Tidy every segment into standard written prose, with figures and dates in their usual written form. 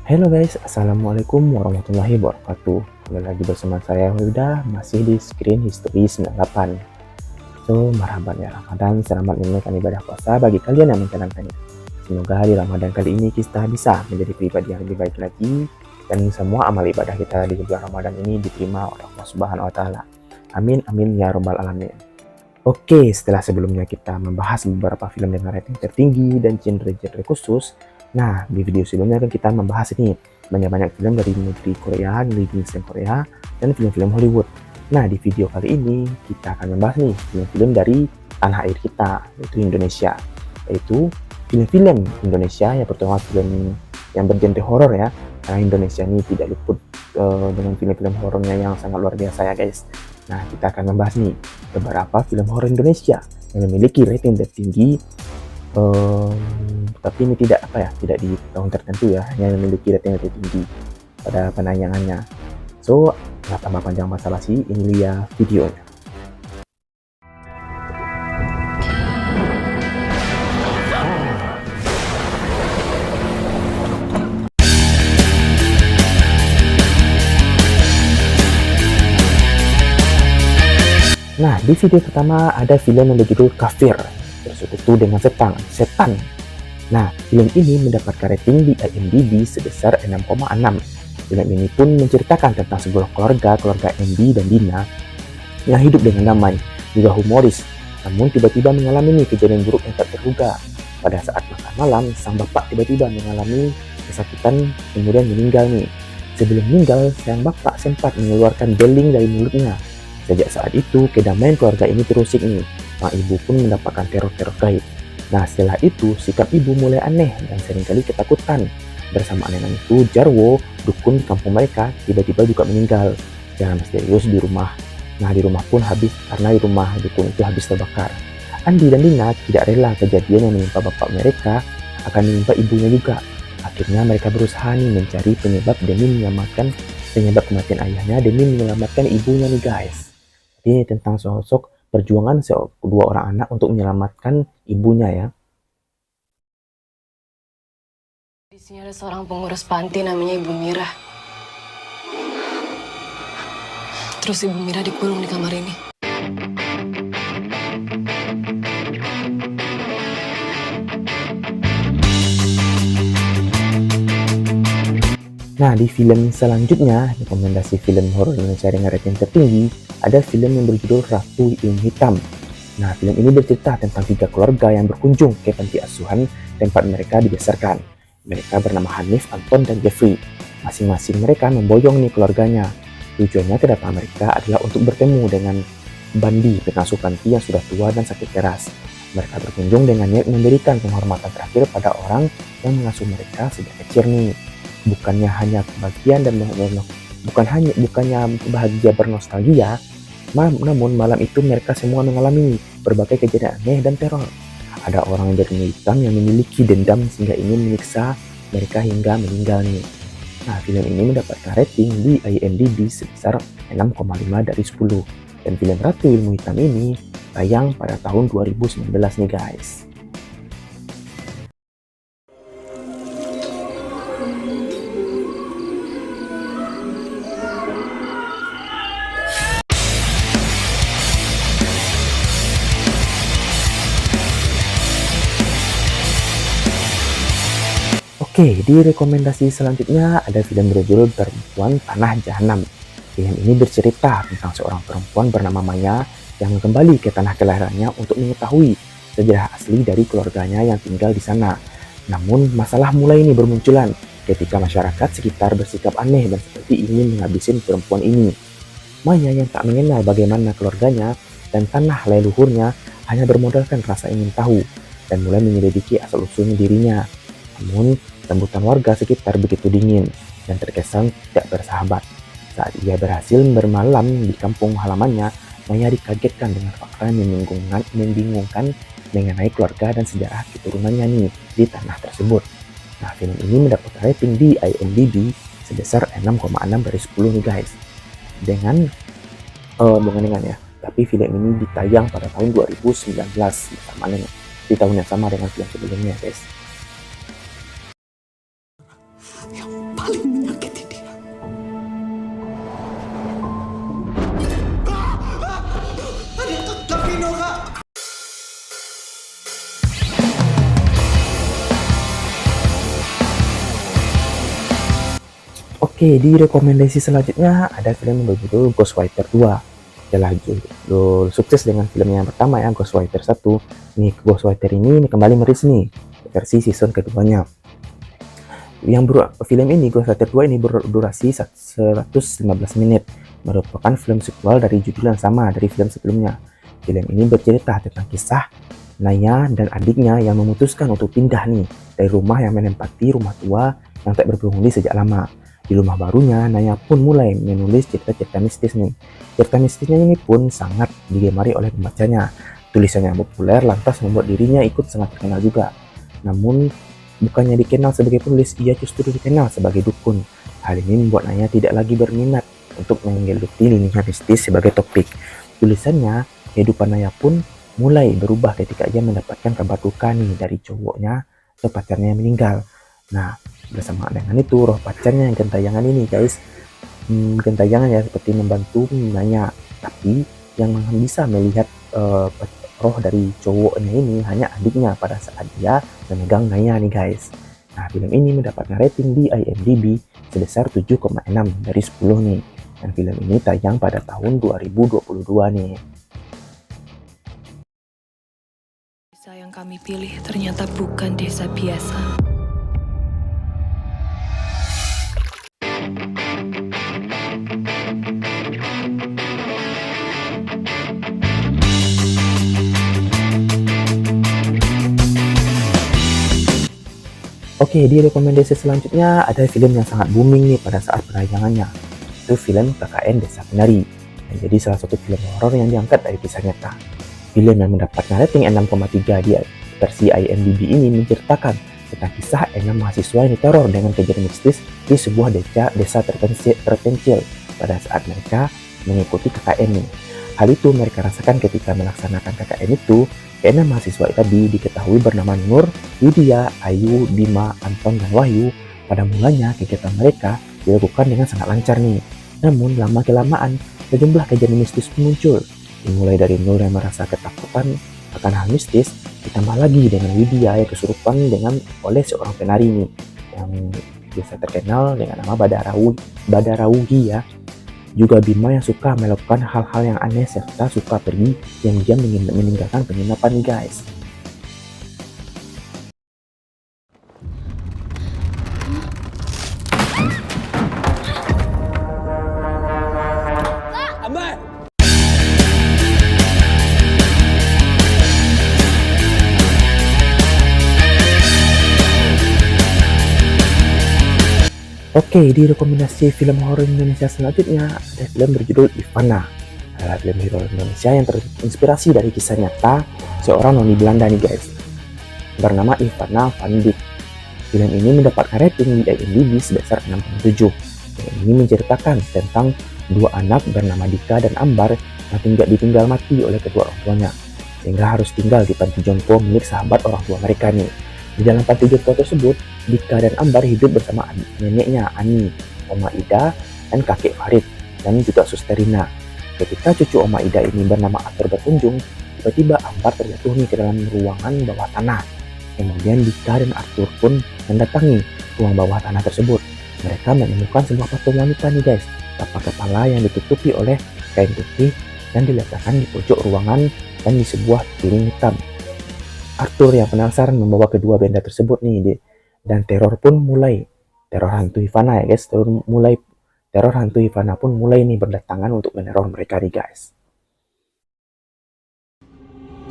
Halo guys, Assalamualaikum warahmatullahi wabarakatuh. Kembali lagi bersama saya Wilda, masih di Screen History 98. So, marhaban ya Ramadan, selamat menunaikan ibadah puasa bagi kalian yang menjalankannya. Semoga di Ramadan kali ini kita bisa menjadi pribadi yang lebih baik lagi, dan semua amal ibadah kita di bulan Ramadan ini diterima oleh Allah Subhanahu wa Ta'ala. Amin, amin ya Rabbal 'Alamin. Oke, setelah sebelumnya kita membahas beberapa film dengan rating tertinggi dan genre-genre khusus, nah di video sebelumnya kan kita membahas ini banyak-banyak film dari negeri Korea, negeri ginseng Korea, dan film-film Hollywood. Nah di video kali ini kita akan membahas nih film-film dari tanah air kita, yaitu Indonesia. Yaitu film-film Indonesia yang pertama film yang bergenre horor ya, karena Indonesia ini tidak luput dengan film-film horornya yang sangat luar biasa ya guys. Nah, kita akan membahas nih beberapa film horor Indonesia yang memiliki rating tertinggi, tapi ini tidak tidak di tahun tertentu ya, hanya memiliki rating tertinggi pada penayangannya. So, nggak tambah panjang basa basi, ini dia videonya. Nah, di video pertama ada film yang berjudul Kafir, bersekutu dengan setan. Nah, film ini mendapatkan rating di IMDb sebesar 6,6. Film ini pun menceritakan tentang sebuah keluarga MD dan Dina yang hidup dengan damai, juga humoris. Namun tiba-tiba mengalami kejadian buruk yang tak terduga. Pada saat makan malam, sang bapak tiba-tiba mengalami kesakitan kemudian meninggal nih. Sebelum meninggal, sang bapak sempat mengeluarkan beling dari mulutnya. Sejak saat itu, kedamaian keluarga ini terusik nih. Sang ibu pun mendapatkan teror-teror gaib. Nah, setelah itu, sikap ibu mulai aneh dan seringkali ketakutan. Bersamaan dengan itu, Jarwo, dukun di kampung mereka, tiba-tiba juga meninggal secara misterius di rumah. Nah, di rumah pun habis karena di rumah dukun itu habis terbakar. Andi dan Dina tidak rela kejadian yang menimpa bapak mereka akan menimpa ibunya juga. Akhirnya mereka berusaha nih mencari penyebab kematian ayahnya demi menyelamatkan ibunya nih guys. Ini tentang sosok perjuangan kedua orang anak untuk menyelamatkan ibunya ya. Di sini ada seorang pengurus panti namanya Ibu Mira. Terus Ibu Mira dikurung di kamar ini. Nah, di film selanjutnya, rekomendasi film horor Indonesia dengan rating tertinggi, ada film yang berjudul Ratu Ilmu Hitam. Nah, film ini bercerita tentang 3 keluarga yang berkunjung ke panti asuhan tempat mereka dibesarkan. Mereka bernama Hanif, Anton, dan Jeffrey. Masing-masing mereka memboyong nih keluarganya. Tujuannya kedatangan mereka adalah untuk bertemu dengan Bandi, pengasuh panti yang sudah tua dan sakit keras. Mereka berkunjung dengan niat memberikan penghormatan terakhir pada orang yang mengasuh mereka sejak kecil nih. Bukannya bahagia bernostalgia, namun malam itu mereka semua mengalami berbagai kejadian aneh dan teror. Ada orang berilmu hitam yang memiliki dendam sehingga ingin menyiksa mereka hingga meninggal nih. Nah, film ini mendapatkan rating di IMDb sebesar 6,5 dari 10. Dan film Ratu Ilmu Hitam ini tayang pada tahun 2019 nih guys. Oke, di rekomendasi selanjutnya ada film berjudul Perempuan Tanah Jahanam. Film ini bercerita tentang seorang perempuan bernama Maya yang kembali ke tanah kelahirannya untuk mengetahui sejarah asli dari keluarganya yang tinggal di sana. Namun, masalah mulai ini bermunculan ketika masyarakat sekitar bersikap aneh dan seperti ingin menghabisi perempuan ini. Maya yang tak mengenal bagaimana keluarganya dan tanah leluhurnya hanya bermodalkan rasa ingin tahu dan mulai menyelidiki asal-usul dirinya. Namun, sambutan warga sekitar begitu dingin dan terkesan tidak bersahabat. Saat ia berhasil bermalam di kampung halamannya, Maya dikagetkan dengan fakta yang membingungkan mengenai keluarga dan sejarah keturunannya nih di tanah tersebut. Nah, film ini mendapat rating di IMDb sebesar 6,6 dari 10 nih guys. Tapi film ini ditayang pada tahun 2019 di tahun yang sama dengan film sebelumnya guys. Oke, di rekomendasi selanjutnya ada film yang berjudul Ghostwriter 2. Setelah judul sukses dengan film yang pertama ya, Ghostwriter 1. Nih, Ghostwriter ini kembali merilis nih versi season keduanya. Film ini, Ghostwriter 2 ini berdurasi 115 menit. Merupakan film sequel dari judul yang sama dari film sebelumnya. Film ini bercerita tentang kisah Naya dan adiknya yang memutuskan untuk pindah nih dari rumah yang menempati rumah tua yang tak berpenghuni sejak lama. Di rumah barunya, Naya pun mulai menulis cerita-cerita mistis nih. Cerita mistisnya ini pun sangat digemari oleh pembacanya. Tulisannya yang populer lantas membuat dirinya ikut sangat terkenal juga. Namun, bukannya dikenal sebagai penulis, ia justru dikenal sebagai dukun. Hal ini membuat Naya tidak lagi berminat untuk menggeluti lininya mistis sebagai topik. Tulisannya, kehidupan Naya pun mulai berubah ketika ia mendapatkan kabar duka nih dari cowoknya atau pacarnya yang meninggal. Nah, bersama dengan itu roh pacarnya yang gentayangan ini guys, gentayangan ya seperti membantu Naya, tapi yang bisa melihat roh dari cowoknya ini hanya adiknya pada saat dia memegang Naya nih guys. Nah, film ini mendapatkan rating di IMDb sebesar 7,6 dari 10 nih, dan film ini tayang pada tahun 2022 nih. Desa yang kami pilih ternyata bukan desa biasa. Oke, di rekomendasi selanjutnya ada film yang sangat booming nih pada saat penayangannya. Itu film KKN Desa Penari, yang jadi salah satu film horor yang diangkat dari kisah nyata. Film yang mendapatkan rating 6,3 di versi IMDb ini menceritakan tentang kisah 6 mahasiswa yang diteror dengan kejadian mistis di sebuah desa terpencil pada saat mereka mengikuti KKN nih. Hal itu mereka rasakan ketika melaksanakan KKN itu. Keenam mahasiswa tadi diketahui bernama Nur, Widya, Ayu, Bima, Anton, dan Wahyu. Pada mulanya kegiatan mereka dilakukan dengan sangat lancar nih. Namun lama-kelamaan sejumlah kejadian mistis muncul. Dimulai dari Nur yang merasa ketakutan akan hal mistis, ditambah lagi dengan Widya yang kesurupan oleh seorang penari nih, yang biasa terkenal dengan nama Badarawuhi ya. Juga Bima yang suka melakukan hal-hal yang aneh serta suka pergi diam-diam meninggalkan penginapan guys. Oke, di rekomendasi film horor Indonesia selanjutnya ada film berjudul Ivana. Adalah film horor Indonesia yang terinspirasi dari kisah nyata seorang noni Belanda nih guys, bernama Ivana van Dijk. Film ini mendapatkan rating di IMDb sebesar 6,7. Film ini menceritakan tentang dua anak bernama Dika dan Ambar yang ditinggal mati oleh kedua orang tuanya, sehingga harus tinggal di panti jompo milik sahabat orang tua mereka nih. Di dalam panti jompo tersebut, Dika dan Ambar hidup bersama neneknya Ani, Oma Ida, dan kakek Farid, dan juga Susterina. Ketika cucu Oma Ida ini bernama Arthur berkunjung, tiba-tiba Ambar terjatuh nih ke dalam ruangan bawah tanah. Kemudian Dika dan Arthur pun mendatangi ruang bawah tanah tersebut. Mereka menemukan sebuah patung wanita nih guys, tanpa kepala yang ditutupi oleh kain putih dan diletakkan di pojok ruangan dan di sebuah piring hitam. Arthur yang penasaran membawa kedua benda tersebut nih, dan teror hantu Ivana ya guys. Teror hantu Ivana pun mulai nih berdatangan untuk meneror mereka nih guys.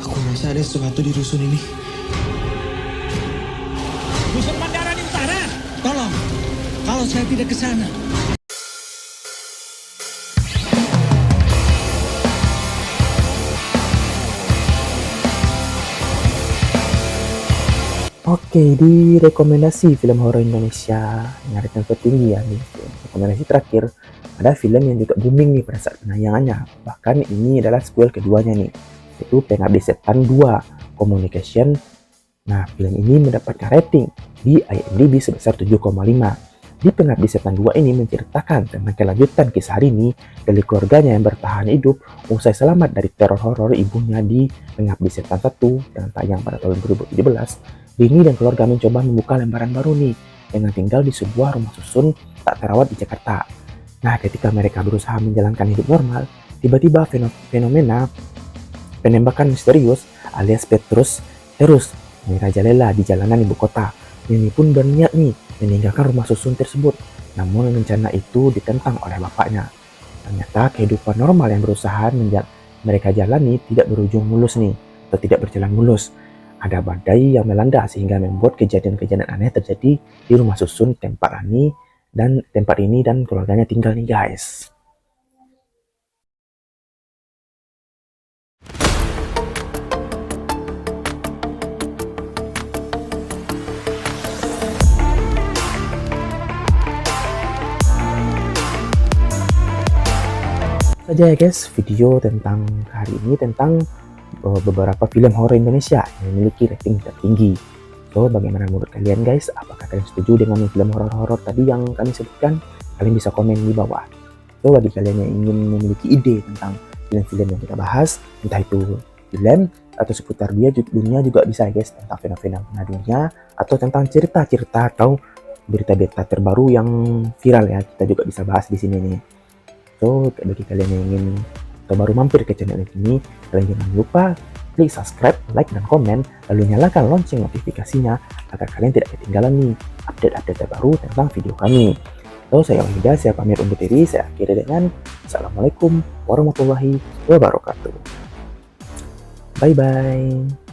Aku rasa ada sesuatu di rusun ini. Rusun Mandara di utara. Tolong, kalau saya tidak ke sana. Oke, di rekomendasi film horor Indonesia yang rating tertinggi ya nih, rekomendasi terakhir ada film yang juga booming nih pada saat penayangannya. Bahkan ini adalah sequel keduanya nih, yaitu Pengabdi Setan 2 Communication. Nah, film ini mendapatkan rating di IMDb sebesar 7,5. Di Pengabdi Setan 2 ini menceritakan tentang kelanjutan kisah Rini dari keluarganya yang bertahan hidup usai selamat dari teror horor ibunya di Pengabdi Setan 1 yang tayang pada tahun 2017. Rini dan keluarga mencoba membuka lembaran baru nih dengan tinggal di sebuah rumah susun tak terawat di Jakarta. Nah, ketika mereka berusaha menjalankan hidup normal, tiba-tiba fenomena penembakan misterius alias Petrus terus merajalela di jalanan ibu kota. Rini pun berniat nih meninggalkan rumah susun tersebut, namun rencana itu ditentang oleh bapaknya. Ternyata kehidupan normal yang berusaha mereka jalani tidak berujung mulus nih, atau tidak berjalan mulus. Ada badai yang melanda sehingga membuat kejadian-kejadian aneh terjadi di rumah susun tempat ini dan keluarganya tinggal nih guys. Saja ya guys video tentang hari ini tentang beberapa film horor Indonesia yang memiliki rating tertinggi. So bagaimana menurut kalian guys? Apakah kalian setuju dengan film horor-horor tadi yang kami sebutkan? Kalian bisa komen di bawah. So bagi kalian yang ingin memiliki ide tentang film-film yang kita bahas, entah itu film atau seputar dunia juga bisa guys, tentang fenomena dunia atau tentang cerita-cerita atau berita-berita terbaru yang viral ya, kita juga bisa bahas di sini nih. So, bagi kalian yang ingin atau baru mampir ke channel ini, kalian jangan lupa klik subscribe, like, dan komen, lalu nyalakan lonceng notifikasinya agar kalian tidak ketinggalan nih update-update terbaru tentang video kami. So, saya Wahida, saya pamit undur diri, saya akhiri dengan Assalamualaikum warahmatullahi wabarakatuh. Bye-bye.